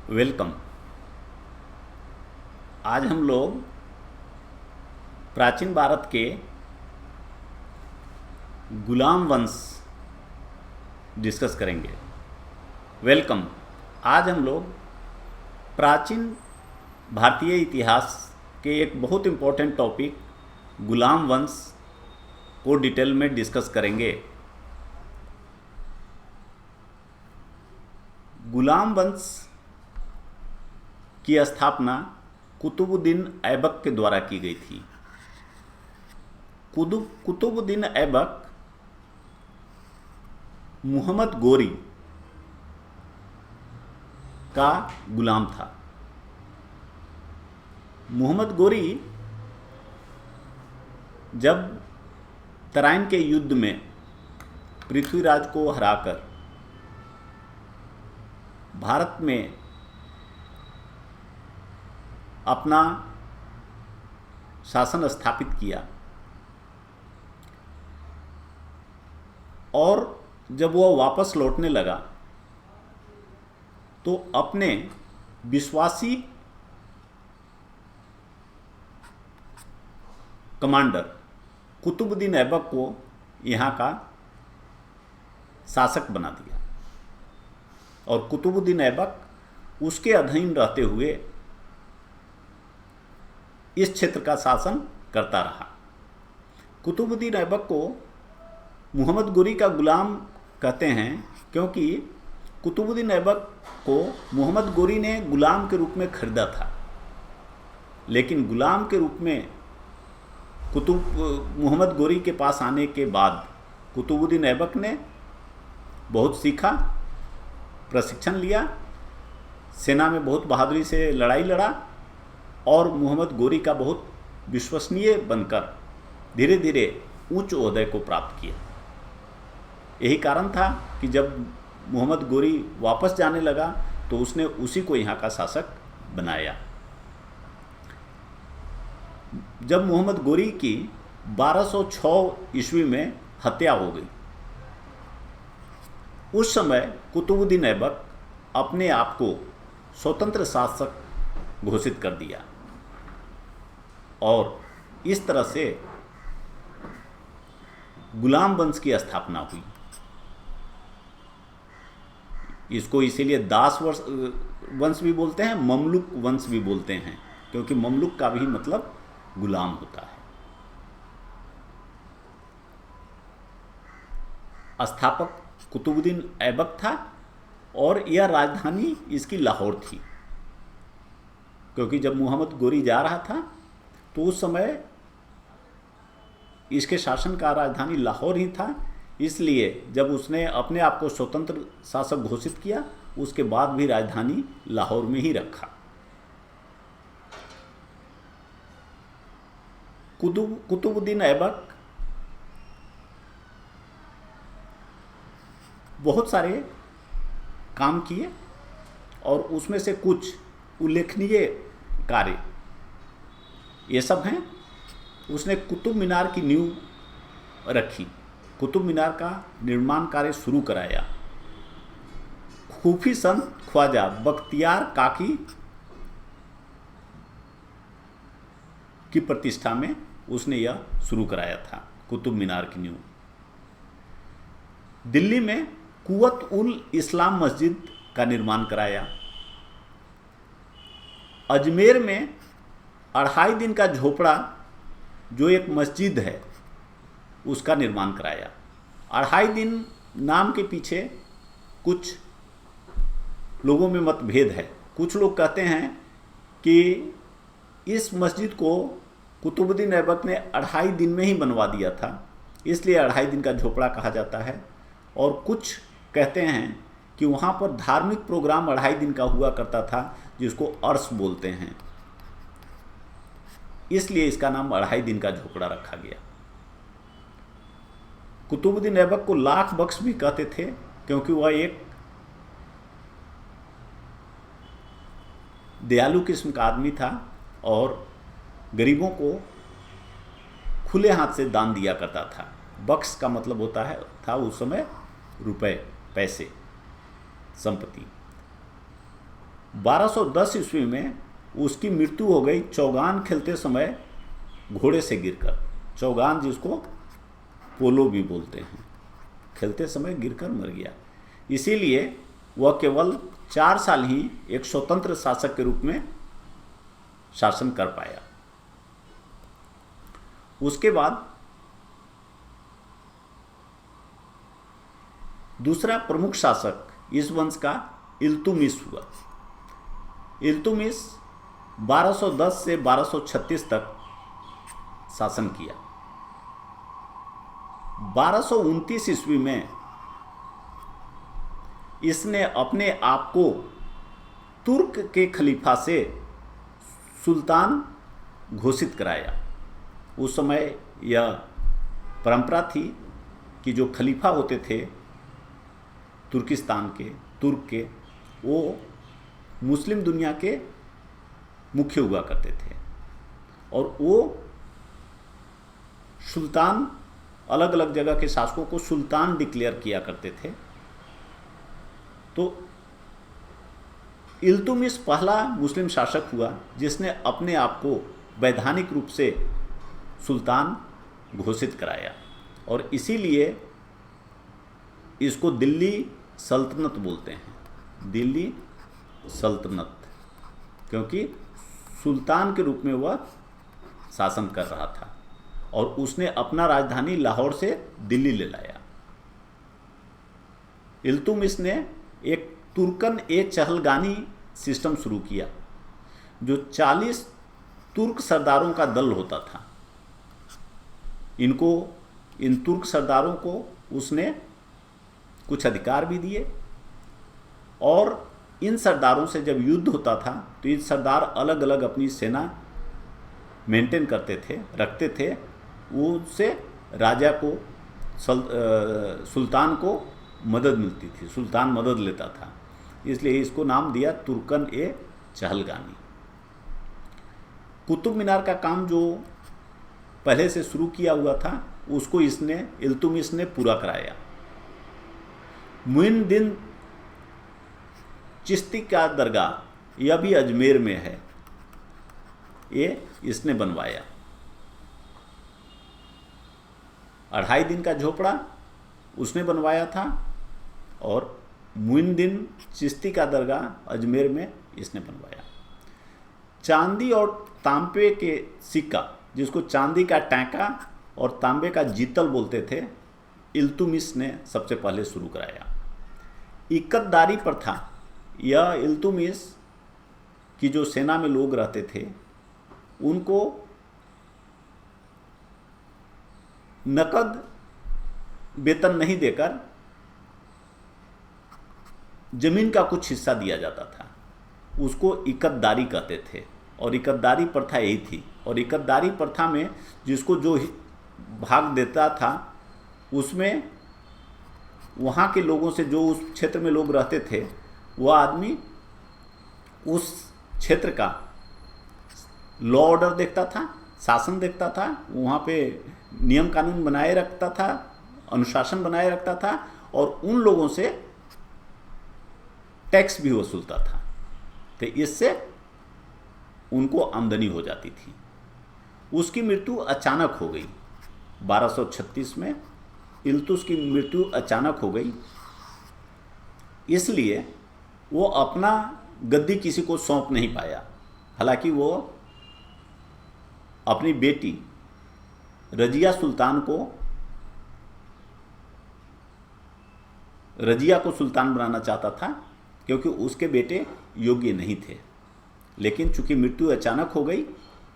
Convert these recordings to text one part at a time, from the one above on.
Welcome. आज हम लोग प्राचीन भारत के गुलाम वंश डिस्कस करेंगे। वेलकम। आज हम लोग प्राचीन भारतीय इतिहास के एक बहुत इम्पोर्टेंट टॉपिक गुलाम वंश को डिटेल में डिस्कस करेंगे। गुलाम वंश की स्थापना कुतुबुद्दीन ऐबक के द्वारा की गई थी। कुतुबुद्दीन ऐबक मुहम्मद गोरी का गुलाम था। मुहम्मद गोरी जब तराइन के युद्ध में पृथ्वीराज को हराकर भारत में अपना शासन स्थापित किया और जब वह वापस लौटने लगा तो अपने विश्वासी कमांडर कुतुबुद्दीन ऐबक को यहाँ का शासक बना दिया और कुतुबुद्दीन ऐबक उसके अधीन रहते हुए इस क्षेत्र का शासन करता रहा। कुतुबुद्दीन ऐबक को मुहम्मद गोरी का गुलाम कहते हैं क्योंकि कुतुबुद्दीन ऐबक को मुहम्मद गोरी ने गुलाम के रूप में खरीदा था, लेकिन गुलाम के रूप में मुहम्मद गोरी के पास आने के बाद कुतुबुद्दीन ऐबक ने बहुत सीखा, प्रशिक्षण लिया, सेना में बहुत बहादुरी से लड़ाई लड़ा और मुहम्मद गोरी का बहुत विश्वसनीय बनकर धीरे धीरे उच्च ओहदे को प्राप्त किया। यही कारण था कि जब मुहम्मद गोरी वापस जाने लगा तो उसने उसी को यहाँ का शासक बनाया। जब मुहम्मद गोरी की 1206 ईस्वी में हत्या हो गई, उस समय कुतुबुद्दीन ऐबक अपने आप को स्वतंत्र शासक घोषित कर दिया और इस तरह से गुलाम वंश की स्थापना हुई। इसको इसीलिए दास वंश भी बोलते हैं, ममलुक वंश भी बोलते हैं, क्योंकि ममलुक का भी मतलब गुलाम होता है। स्थापक कुतुबुद्दीन ऐबक था और यह राजधानी इसकी लाहौर थी, क्योंकि जब मुहम्मद गोरी जा रहा था तो उस समय इसके शासन का राजधानी लाहौर ही था। इसलिए जब उसने अपने आप को स्वतंत्र शासक घोषित किया, उसके बाद भी राजधानी लाहौर में ही रखा। कुतुबुद्दीन ऐबक बहुत सारे काम किए और उसमें से कुछ उल्लेखनीय कार्य ये सब हैं। उसने कुतुब मीनार की नींव रखी, कुतुब मीनार का निर्माण कार्य शुरू कराया। सूफी संत ख्वाजा बख्तियार काकी की प्रतिष्ठा में उसने यह शुरू कराया था कुतुब मीनार की नींव। दिल्ली में कुव्वत उल इस्लाम मस्जिद का निर्माण कराया। अजमेर में 2.5 दिन का झोपड़ा जो एक मस्जिद है उसका निर्माण कराया। 2.5 दिन नाम के पीछे कुछ लोगों में मतभेद है। कुछ लोग कहते हैं कि इस मस्जिद को कुतुबुद्दीन ऐबक ने 2.5 दिन में ही बनवा दिया था, इसलिए 2.5 दिन का झोपड़ा कहा जाता है। और कुछ कहते हैं कि वहाँ पर धार्मिक प्रोग्राम 2.5 दिन का हुआ करता था, जिसको अर्स बोलते हैं, इसलिए इसका नाम 2.5 दिन का झोपड़ा रखा गया। कुतुबुद्दीन ऐबक को लाख बख्श भी कहते थे, क्योंकि वह एक दयालु किस्म का आदमी था और गरीबों को खुले हाथ से दान दिया करता था। बख्श का मतलब होता है था उस समय रुपए, पैसे, संपत्ति। 1210 ईस्वी में उसकी मृत्यु हो गई चौगान खेलते समय घोड़े से गिरकर। चौगान जिसको पोलो भी बोलते हैं, खेलते समय गिरकर मर गया। इसीलिए वह केवल 4 साल ही एक स्वतंत्र शासक के रूप में शासन कर पाया। उसके बाद दूसरा प्रमुख शासक इस वंश का इल्तुतमिश हुआ। इल्तुतमिश 1210 से 1236 तक शासन किया। 1229 ईस्वी में इसने अपने आप को तुर्क के खलीफा से सुल्तान घोषित कराया। उस समय यह परंपरा थी कि जो खलीफा होते थे तुर्किस्तान के, तुर्क के, वो मुस्लिम दुनिया के मुख्य हुआ करते थे और वो सुल्तान, अलग अलग जगह के शासकों को सुल्तान डिक्लेयर किया करते थे। तो इल्तुतमिश पहला मुस्लिम शासक हुआ जिसने अपने आप को वैधानिक रूप से सुल्तान घोषित कराया और इसीलिए इसको दिल्ली सल्तनत बोलते हैं, दिल्ली सल्तनत, क्योंकि सुल्तान के रूप में वह शासन कर रहा था और उसने अपना राजधानी लाहौर से दिल्ली ले लाया। इल्तुतमिश ने एक तुर्कन ए चहलगानी सिस्टम शुरू किया जो 40 तुर्क सरदारों का दल होता था। इन तुर्क सरदारों को उसने कुछ अधिकार भी दिए और इन सरदारों से जब युद्ध होता था तो ये सरदार अलग अलग अपनी सेना मेंटेन करते थे, रखते थे। उससे राजा को, सुल्तान को मदद मिलती थी, सुल्तान मदद लेता था, इसलिए इसको नाम दिया तुर्कन ए चहलगानी। कुतुब मीनार का काम जो पहले से शुरू किया हुआ था उसको इल्तुतमिश ने पूरा कराया। मुइनुद्दीन चिश्ती का दरगाह यह भी अजमेर में है, ये इसने बनवाया। 2.5 दिन का झोपड़ा उसने बनवाया था और मुइनुद्दीन चिश्ती का दरगाह अजमेर में इसने बनवाया। चांदी और तांबे के सिक्का, जिसको चांदी का टैंका और तांबे का जीतल बोलते थे, इल्तुतमिश ने सबसे पहले शुरू कराया। इक्कतदारी प्रथा, यह इल्तुतमिश की जो सेना में लोग रहते थे उनको नकद वेतन नहीं देकर जमीन का कुछ हिस्सा दिया जाता था, उसको इक्कतदारी कहते थे और इक्कतदारी प्रथा यही थी। और इक्कतदारी प्रथा में जिसको जो भाग देता था उसमें वहाँ के लोगों से, जो उस क्षेत्र में लोग रहते थे, वह आदमी उस क्षेत्र का लॉ ऑर्डर देखता था, शासन देखता था, वहाँ पे नियम कानून बनाए रखता था, अनुशासन बनाए रखता था और उन लोगों से टैक्स भी वसूलता था। तो इससे उनको आमदनी हो जाती थी। उसकी मृत्यु अचानक हो गई 1236 में। इल्तुतमिश की मृत्यु अचानक हो गई, इसलिए वो अपना गद्दी किसी को सौंप नहीं पाया। हालांकि वो अपनी बेटी रजिया को सुल्तान बनाना चाहता था क्योंकि उसके बेटे योग्य नहीं थे, लेकिन चूंकि मृत्यु अचानक हो गई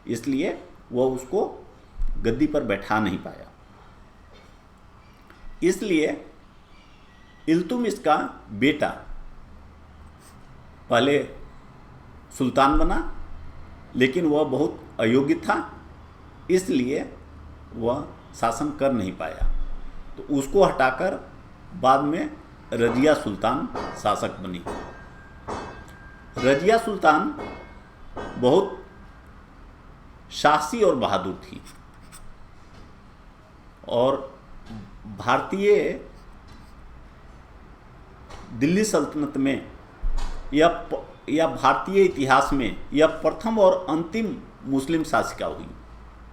इसलिए वह उसको गद्दी पर बैठा नहीं पाया। इसलिए इल्तुतमिश का बेटा पहले सुल्तान बना, लेकिन वह बहुत अयोग्य था, इसलिए वह शासन कर नहीं पाया। तो उसको हटाकर बाद में रजिया सुल्तान शासक बनी। रजिया सुल्तान बहुत साहसी और बहादुर थी और भारतीय दिल्ली सल्तनत में या भारतीय इतिहास में यह प्रथम और अंतिम मुस्लिम शासिका हुई।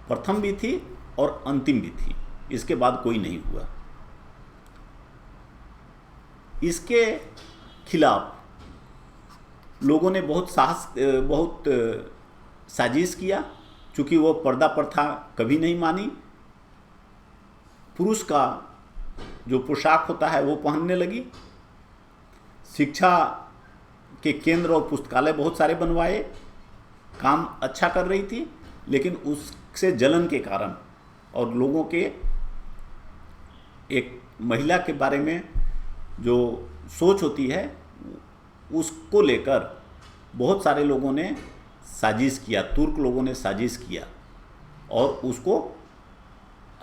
प्रथम भी थी और अंतिम भी थी, इसके बाद कोई नहीं हुआ। इसके खिलाफ लोगों ने बहुत साजिश किया, चूँकि वो पर्दा प्रथा कभी नहीं मानी। पुरुष का जो पोशाक होता है वो पहनने लगी। शिक्षा के केंद्र और पुस्तकालय बहुत सारे बनवाए, काम अच्छा कर रही थी, लेकिन उससे जलन के कारण और लोगों के एक महिला के बारे में जो सोच होती है उसको लेकर बहुत सारे लोगों ने साजिश किया, तुर्क लोगों ने साजिश किया और उसको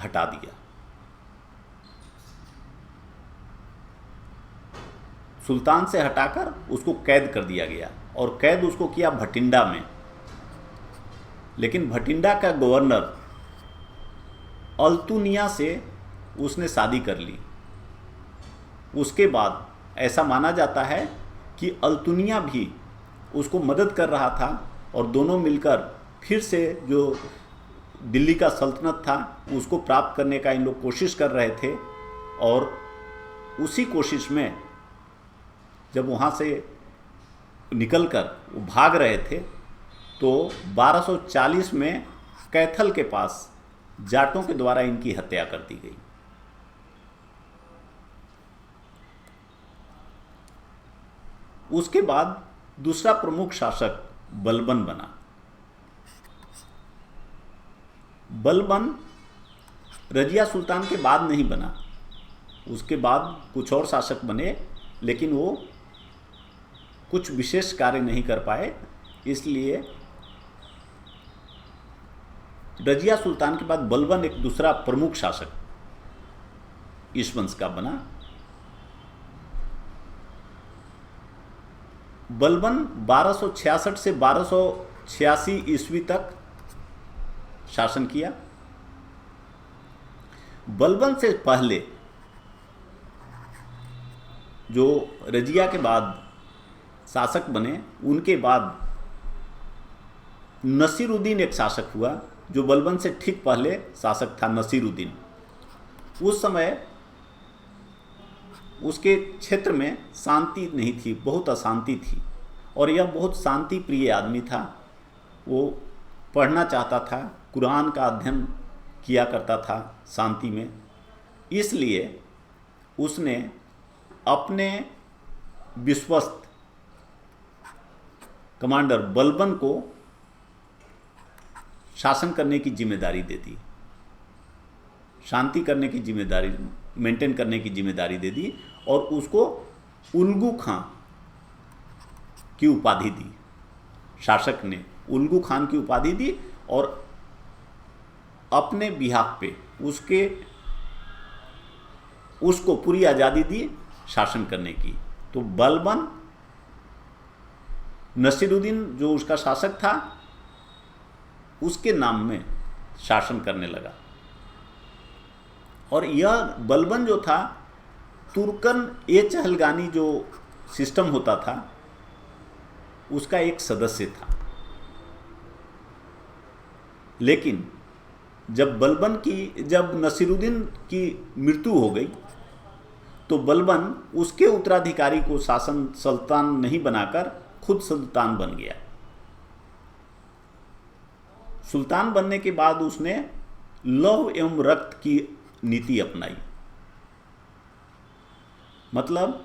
हटा दिया। सुल्तान से हटाकर उसको कैद कर दिया गया और कैद उसको किया भटिंडा में। लेकिन भटिंडा का गवर्नर अल्तुनिया से उसने शादी कर ली। उसके बाद ऐसा माना जाता है कि अल्तुनिया भी उसको मदद कर रहा था और दोनों मिलकर फिर से जो दिल्ली का सल्तनत था उसको प्राप्त करने का इन लोग कोशिश कर रहे थे। और उसी कोशिश में जब वहाँ से निकलकर वो भाग रहे थे तो 1240 में कैथल के पास जाटों के द्वारा इनकी हत्या कर दी गई। उसके बाद दूसरा प्रमुख शासक बलबन बना। बलबन रजिया सुल्तान के बाद नहीं बना, उसके बाद कुछ और शासक बने, लेकिन वो कुछ विशेष कार्य नहीं कर पाए। इसलिए रजिया सुल्तान के बाद बलबन एक दूसरा प्रमुख शासक इस वंश का बना। बलबन 1266 से 1286 ईस्वी तक शासन किया। बलबन से पहले जो रजिया के बाद शासक बने, उनके बाद नसीरुद्दीन एक शासक हुआ जो बलबन से ठीक पहले शासक था, नसीरुद्दीन। उस समय उसके क्षेत्र में शांति नहीं थी, बहुत अशांति थी और यह बहुत शांति प्रिय आदमी था। वो पढ़ना चाहता था, कुरान का अध्ययन किया करता था शांति में। इसलिए उसने अपने विश्वस्त कमांडर बलबन को शासन करने की जिम्मेदारी दे दी, शांति करने की जिम्मेदारी, मेंटेन करने की जिम्मेदारी दे दी और उसको उल्गू खां की उपाधि दी। शासक ने उल्गू खान की उपाधि दी और अपने बिहाफ पे उसको पूरी आज़ादी दी शासन करने की। तो बलबन नसीरुद्दीन जो उसका शासक था उसके नाम में शासन करने लगा। और यह बलबन जो था तुर्कन ए चहलगानी जो सिस्टम होता था उसका एक सदस्य था। लेकिन जब नसीरुद्दीन की मृत्यु हो गई तो बलबन उसके उत्तराधिकारी को सुल्तान नहीं बनाकर खुद सुल्तान बन गया। सुल्तान बनने के बाद उसने लौह एवं रक्त की नीति अपनाई। मतलब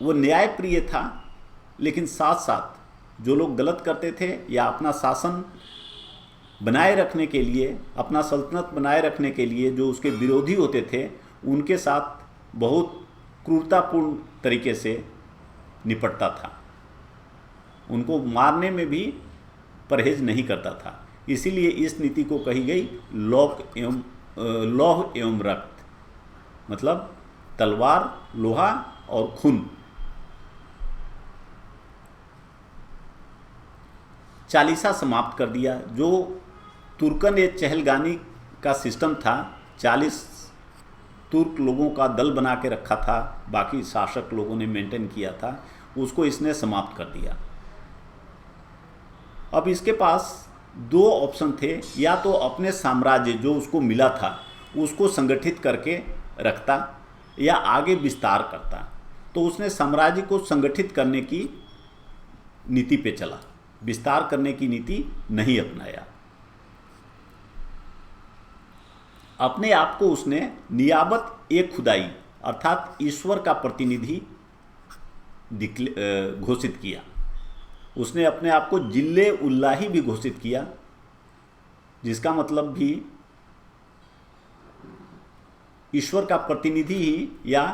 वो न्यायप्रिय था, लेकिन साथ साथ जो लोग गलत करते थे या अपना शासन बनाए रखने के लिए, अपना सल्तनत बनाए रखने के लिए जो उसके विरोधी होते थे उनके साथ बहुत क्रूरतापूर्ण तरीके से निपटता था। उनको मारने में भी परहेज नहीं करता था। इसीलिए इस नीति को कही गई लौह एवं रक्त, मतलब तलवार, लोहा और खून। चालीसा समाप्त कर दिया। जो तुर्कन ए चहलगानी का सिस्टम था, 40 तुर्क लोगों का दल बना के रखा था, बाकी शासक लोगों ने मेंटेन किया था, उसको इसने समाप्त कर दिया। अब इसके पास दो ऑप्शन थे, या तो अपने साम्राज्य जो उसको मिला था उसको संगठित करके रखता या आगे विस्तार करता। तो उसने साम्राज्य को संगठित करने की नीति पे चला, विस्तार करने की नीति नहीं अपनाया। अपने आप को उसने नियाबत ए खुदाई अर्थात ईश्वर का प्रतिनिधि घोषित किया। उसने अपने आप को जिल्ले उल्लाही भी घोषित किया, जिसका मतलब भी ईश्वर का प्रतिनिधि ही या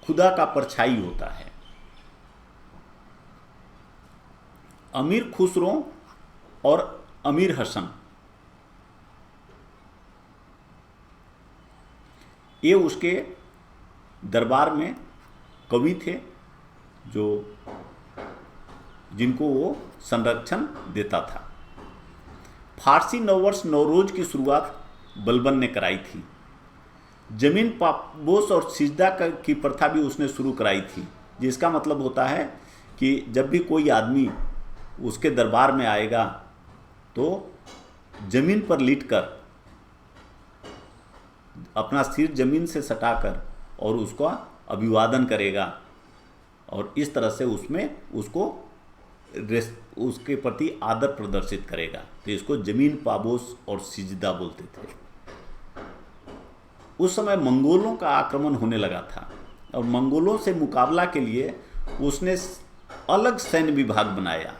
खुदा का परछाई होता है। अमीर खुसरो और अमीर हसन ये उसके दरबार में कवि थे जो जिनको वो संरक्षण देता था। फारसी नववर्ष नवरोज की शुरुआत बलबन ने कराई थी। जमीन पापोस और सिजदा की प्रथा भी उसने शुरू कराई थी, जिसका मतलब होता है कि जब भी कोई आदमी उसके दरबार में आएगा तो जमीन पर लेटकर अपना सिर जमीन से सटाकर और उसका अभिवादन करेगा और इस तरह से उसमें उसको उसके प्रति आदर प्रदर्शित करेगा। तो इसको जमीन पाबोस और सिजदा बोलते थे। उस समय मंगोलों का आक्रमण होने लगा था और मंगोलों से मुकाबला के लिए उसने अलग सैन्य विभाग बनाया।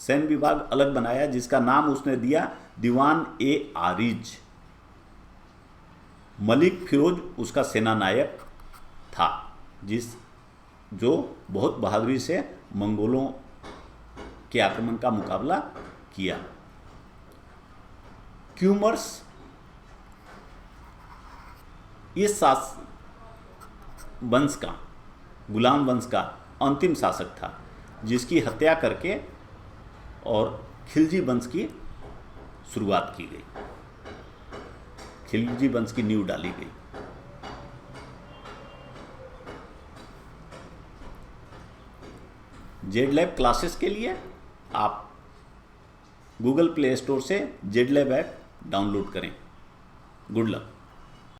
सैन्य विभाग अलग बनाया जिसका नाम उसने दिया दीवान ए आरिज। मलिक फिरोज उसका सेना नायक था, जो बहुत बहादुरी से मंगोलों के आक्रमण का मुकाबला किया। क्यूमर्स इस वंश का, गुलाम वंश का अंतिम शासक था, जिसकी हत्या करके और खिलजी वंश की शुरुआत की गई। खिलजी वंश की नींव डाली गई। जेडलैब क्लासेस के लिए आप गूगल प्ले स्टोर से जेडलैब ऐप डाउनलोड करें। Good luck.